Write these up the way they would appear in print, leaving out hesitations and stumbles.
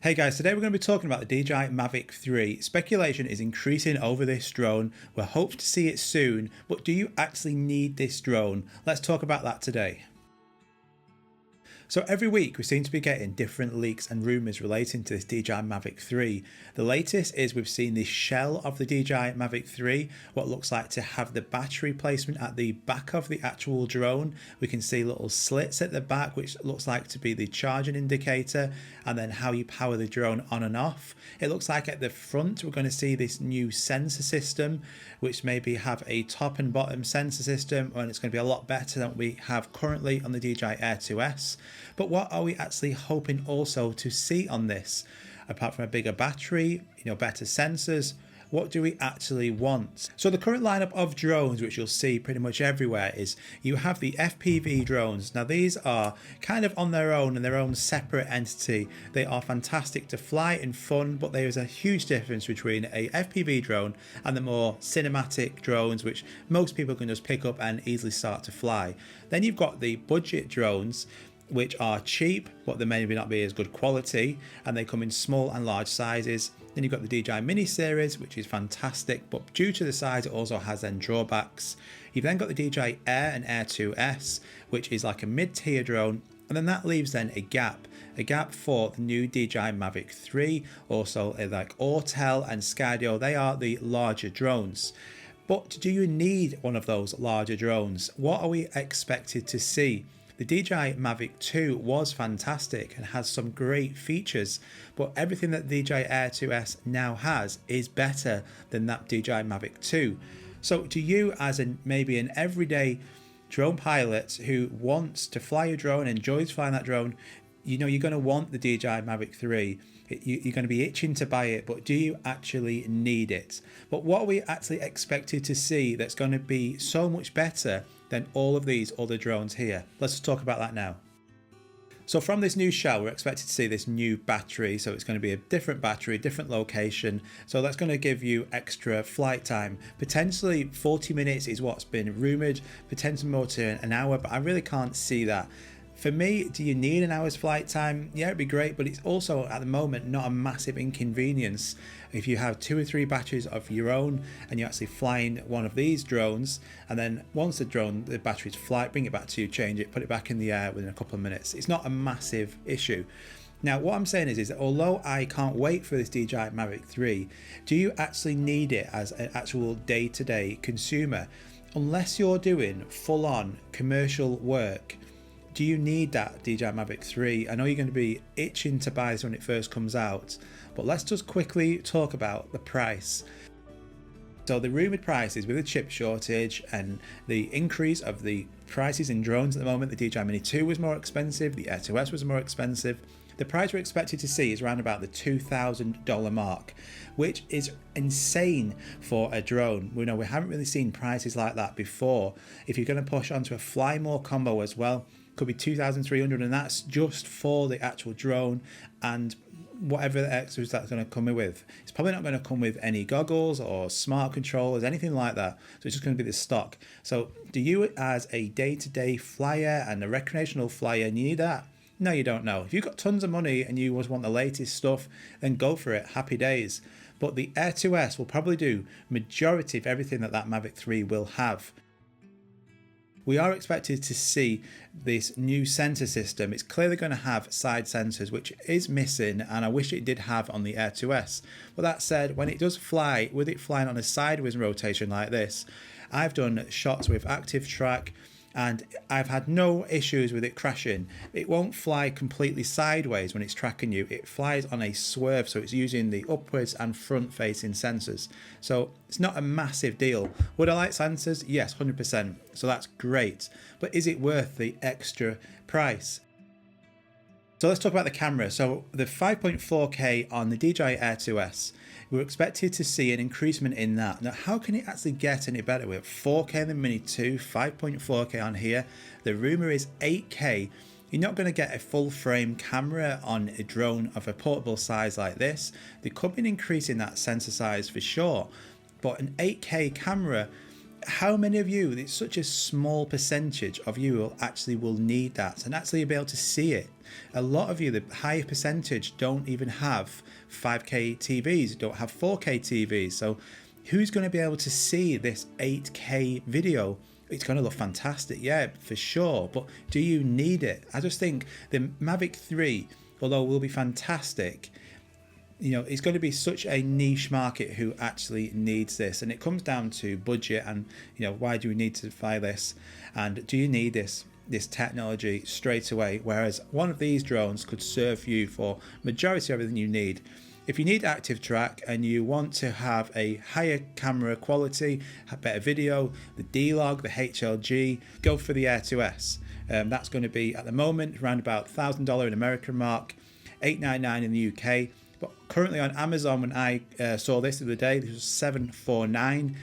Hey guys, today we're going to be talking about the DJI Mavic 3. Speculation is increasing over this drone. We're hoping to see it soon, but do you actually need this drone? Let's talk about that today. So every week we seem to be getting different leaks and rumours relating to this DJI Mavic 3. The latest is we've seen this shell of the DJI Mavic 3, what looks like to have the battery placement at the back of the actual drone. We can see little slits at the back which looks like to be the charging indicator, and then how you power the drone on and off. It looks like at the front we're going to see this new sensor system, which maybe have a top and bottom sensor system, and it's going to be a lot better than what we have currently on the DJI Air 2S. But what are we actually hoping also to see on this? Apart from a bigger battery, better sensors, what do we actually want? So the current lineup of drones, which you'll see pretty much everywhere, is you have the FPV drones. Now these are kind of on their own and their own separate entity. They are fantastic to fly and fun, but there is a huge difference between a FPV drone and the more cinematic drones, which most people can just pick up and easily start to fly. Then you've got the budget drones, which are cheap, but they may not be as good quality, and they come in small and large sizes. Then you've got the DJI Mini series, which is fantastic, but due to the size, it also has then drawbacks. You've then got the DJI Air and Air 2S, which is like a mid-tier drone, and then that leaves then a gap for the new DJI Mavic 3, also like Autel and Skydio. They are the larger drones. But do you need one of those larger drones? What are we expected to see? The DJI Mavic 2 was fantastic and has some great features, but everything that the DJI Air 2S now has is better than that DJI Mavic 2. So do you, as maybe an everyday drone pilot who wants to fly a drone, enjoys flying that drone, you're going to want the DJI Mavic 3. You're going to be itching to buy it, but do you actually need it? But what are we actually expected to see that's going to be so much better than all of these other drones here? Let's just talk about that now. So from this new shell, we're expected to see this new battery. So it's going to be a different battery, different location. So that's going to give you extra flight time. Potentially 40 minutes is what's been rumored, potentially more to an hour, but I really can't see that. For me, do you need an hour's flight time? Yeah, it'd be great, but it's also at the moment not a massive inconvenience. If you have 2 or 3 batteries of your own and you're actually flying one of these drones, and then once the battery's flat, bring it back to you, change it, put it back in the air within a couple of minutes. It's not a massive issue. Now, what I'm saying is that although I can't wait for this DJI Mavic 3, do you actually need it as an actual day-to-day consumer? Unless you're doing full-on commercial work, do you need that DJI Mavic 3? I know you're going to be itching to buy this when it first comes out, but let's just quickly talk about the price. So the rumoured prices with the chip shortage and the increase of the prices in drones at the moment, the DJI Mini 2 was more expensive, the Air 2S was more expensive. The price we're expected to see is around about the $2,000 mark, which is insane for a drone. We haven't really seen prices like that before. If you're going to push onto a Fly More combo as well, could be 2,300, and that's just for the actual drone and whatever the extras that's going to come with. It's probably not going to come with any goggles or smart controllers, anything like that. So it's just going to be the stock. So do you, as a day-to-day flyer and a recreational flyer, need that? No, you don't know. If you've got tons of money and you just want the latest stuff, then go for it. Happy days. But the Air 2S will probably do majority of everything that Mavic 3 will have. We are expected to see this new sensor system. It's clearly going to have side sensors, which is missing, and I wish it did have on the Air 2S. But that said, when it does fly, with it flying on a sideways rotation like this, I've done shots with active track, and I've had no issues with it crashing. It won't fly completely sideways when it's tracking you. It flies on a swerve, so it's using the upwards and front facing sensors. So it's not a massive deal. Would I like sensors? Yes, 100%. So that's great. But is it worth the extra price? So let's talk about the camera. So the 5.4K on the DJI Air 2S, we're expected to see an increasement in that. Now, how can it actually get any better? We have 4K in the Mini 2, 5.4K on here. The rumor is 8K. You're not going to get a full frame camera on a drone of a portable size like this. They could be increasing that sensor size for sure, but an 8K camera, how many of you, it's such a small percentage of you will need that and actually be able to see it. A lot of you, the higher percentage, don't even have 5K TVs, don't have 4K TVs. So who's going to be able to see this 8K video? It's going to look fantastic, yeah, for sure. But do you need it? I just think the Mavic 3, although will be fantastic, you know, it's going to be such a niche market who actually needs this. And it comes down to budget and, you know, why do we need to buy this? And do you need this technology straight away? Whereas one of these drones could serve you for majority of everything you need. If you need active track and you want to have a higher camera quality, have better video, the D-Log, the HLG, go for the Air 2S. That's going to be at the moment around about $1,000 in American mark, $899 in the UK. But currently on Amazon, when I saw this the other day, this was $749.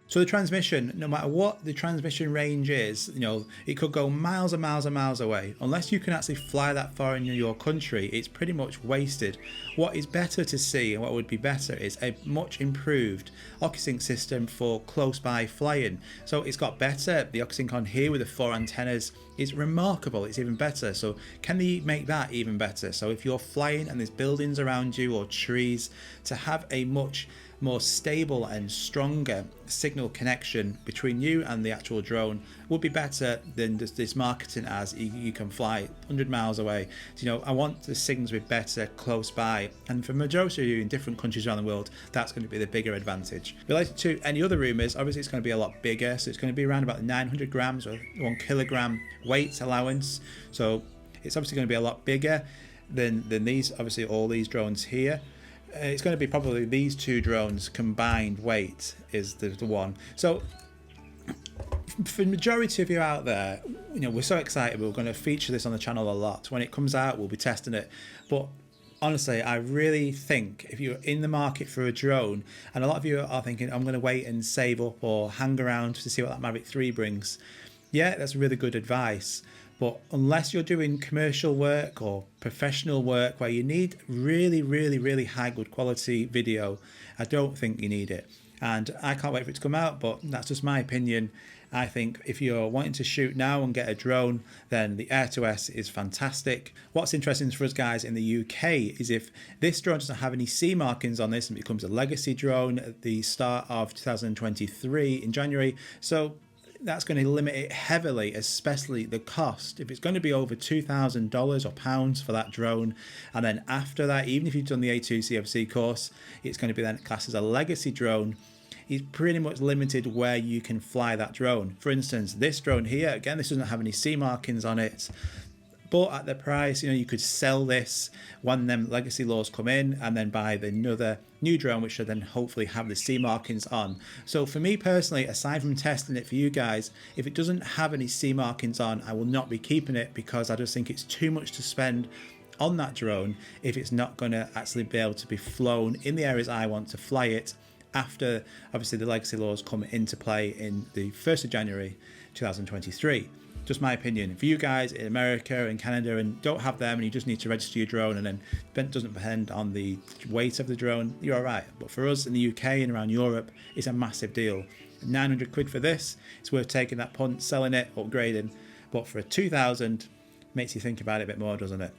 So the transmission, no matter what the transmission range is, you know, it could go miles and miles and miles away. Unless you can actually fly that far in your country, it's pretty much wasted. What is better to see, and what would be better, is a much improved OcuSync system for close by flying. So it's got better. The OcuSync on here with the 4 antennas is remarkable. It's even better. So can they make that even better? So if you're flying and there's buildings around you or trees, to have a much more stable and stronger signal connection between you and the actual drone would be better than just this marketing as you can fly 100 miles away. So, you know, I want the signals to be better close by, and for majority of you in different countries around the world, that's going to be the bigger advantage. Related to any other Rumours, obviously it's going to be a lot bigger, so it's going to be around about 900 grams or 1 kilogram weight allowance. So it's obviously going to be a lot bigger than these, obviously all these drones here. It's going to be probably these two drones combined weight is the one. So for the majority of you out there, you know, we're so excited. We're going to feature this on the channel a lot. When it comes out, we'll be testing it. But honestly, I really think if you're in the market for a drone, and a lot of you are thinking, I'm going to wait and save up or hang around to see what that Mavic 3 brings. Yeah, that's really good advice. But unless you're doing commercial work or professional work where you need really, really, really high good quality video, I don't think you need it. And I can't wait for it to come out, but that's just my opinion. I think if you're wanting to shoot now and get a drone, then the Air 2S is fantastic. What's interesting for us guys in the UK is if this drone doesn't have any CE markings on this and becomes a legacy drone at the start of 2023 in January. So that's going to limit it heavily, especially the cost. If it's going to be over $2,000 or pounds for that drone, and then after that, even if you've done the A2 CFC course, it's going to be then classed as a legacy drone. It's pretty much limited where you can fly that drone. For instance, this drone here, again, this doesn't have any CE markings on it, but at the price, you know, you could sell this when them legacy laws come in and then buy another new drone, which should then hopefully have the CE markings on. So for me personally, aside from testing it for you guys, if it doesn't have any CE markings on, I will not be keeping it because I just think it's too much to spend on that drone if it's not going to actually be able to be flown in the areas I want to fly it after obviously the legacy laws come into play in the 1st of January 2023. Just my opinion. For you guys in America and Canada and don't have them and you just need to register your drone and then it doesn't depend on the weight of the drone, you're all right. But for us in the UK and around Europe, it's a massive deal. 900 quid for this, it's worth taking that punt, selling it, upgrading. But for a 2,000, makes you think about it a bit more, doesn't it?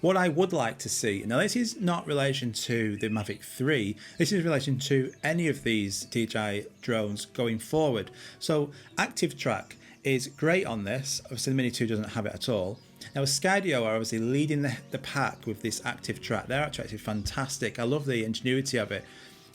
What I would like to see, now this is not relation to the Mavic 3, this is in relation to any of these DJI drones going forward. So Active Track is great on this, obviously the Mini 2 doesn't have it at all. Now Skydio are obviously leading the pack with this Active Track, they're actually fantastic, I love the ingenuity of it.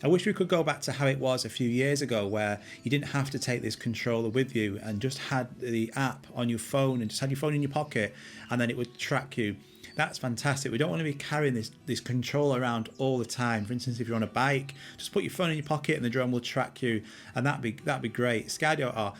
I wish we could go back to how it was a few years ago where you didn't have to take this controller with you and just had the app on your phone and just had your phone in your pocket and then it would track you. That's fantastic. We don't want to be carrying this controller around all the time. For instance, if you're on a bike, just put your phone in your pocket and the drone will track you, and that'd be great. Skydio are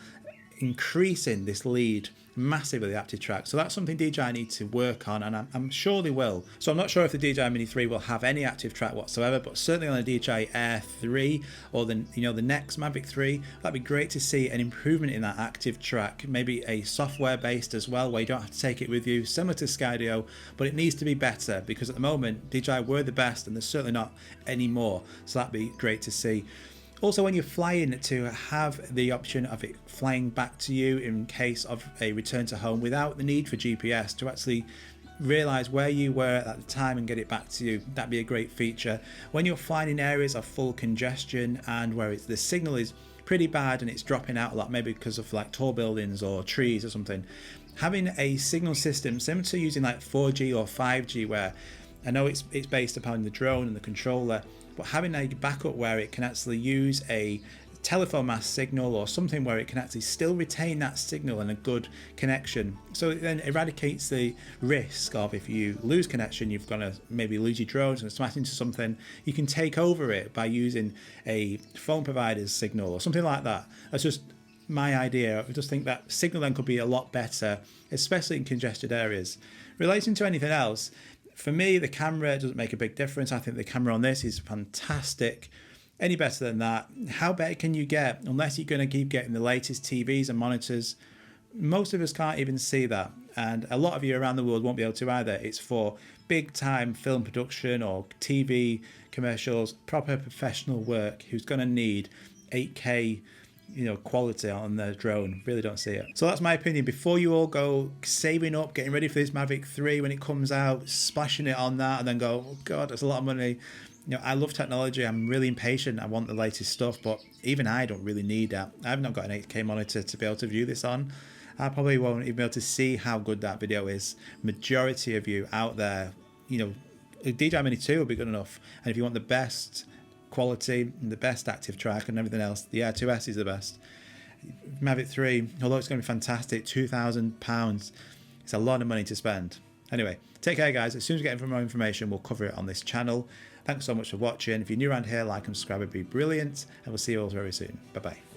increasing this lead massively, the Active Track. So that's something DJI need to work on, and I'm sure they will. So I'm not sure if the DJI Mini 3 will have any Active Track whatsoever, but certainly on the DJI Air 3 or the next Mavic 3, that'd be great to see an improvement in that Active Track, maybe a software based as well, where you don't have to take it with you, similar to Skydio, but it needs to be better because at the moment DJI were the best and there's certainly not any more. So that'd be great to see. Also, when you're flying, to have the option of it flying back to you in case of a return to home without the need for GPS, to actually realize where you were at the time and get it back to you, that'd be a great feature. When you're flying in areas of full congestion and where the signal is pretty bad and it's dropping out a lot, maybe because of like tall buildings or trees or something, having a signal system similar to using like 4G or 5G, where I know it's based upon the drone and the controller, but having a backup where it can actually use a telephone mast signal or something where it can actually still retain that signal and a good connection. So it then eradicates the risk of, if you lose connection, you're going to maybe lose your drones and smash into something. You can take over it by using a phone provider's signal or something like that. That's just my idea. I just think that signal then could be a lot better, especially in congested areas. Relating to anything else, for me, the camera doesn't make a big difference. I think the camera on this is fantastic. Any better than that? How better can you get? Unless you're going to keep getting the latest TVs and monitors. Most of us can't even see that. And a lot of you around the world won't be able to either. It's for big time film production or TV commercials, proper professional work, who's going to need 8K quality on their drone. Really don't see it. So that's my opinion. Before you all go saving up, getting ready for this Mavic 3 when it comes out, splashing it on that and then go, oh God, that's a lot of money. I love technology. I'm really impatient. I want the latest stuff, but even I don't really need that. I've not got an 8K monitor to be able to view this on. I probably won't even be able to see how good that video is. Majority of you out there, a DJI Mini 2 will be good enough. And if you want the best quality and the best active track and everything else, the Air 2S is the best. Mavic 3, although it's going to be fantastic, £2,000. It's a lot of money to spend. Anyway, take care guys. As soon as we get more information, we'll cover it on this channel. Thanks so much for watching. If you're new around here, like and subscribe would be brilliant. And we'll see you all very soon. Bye bye.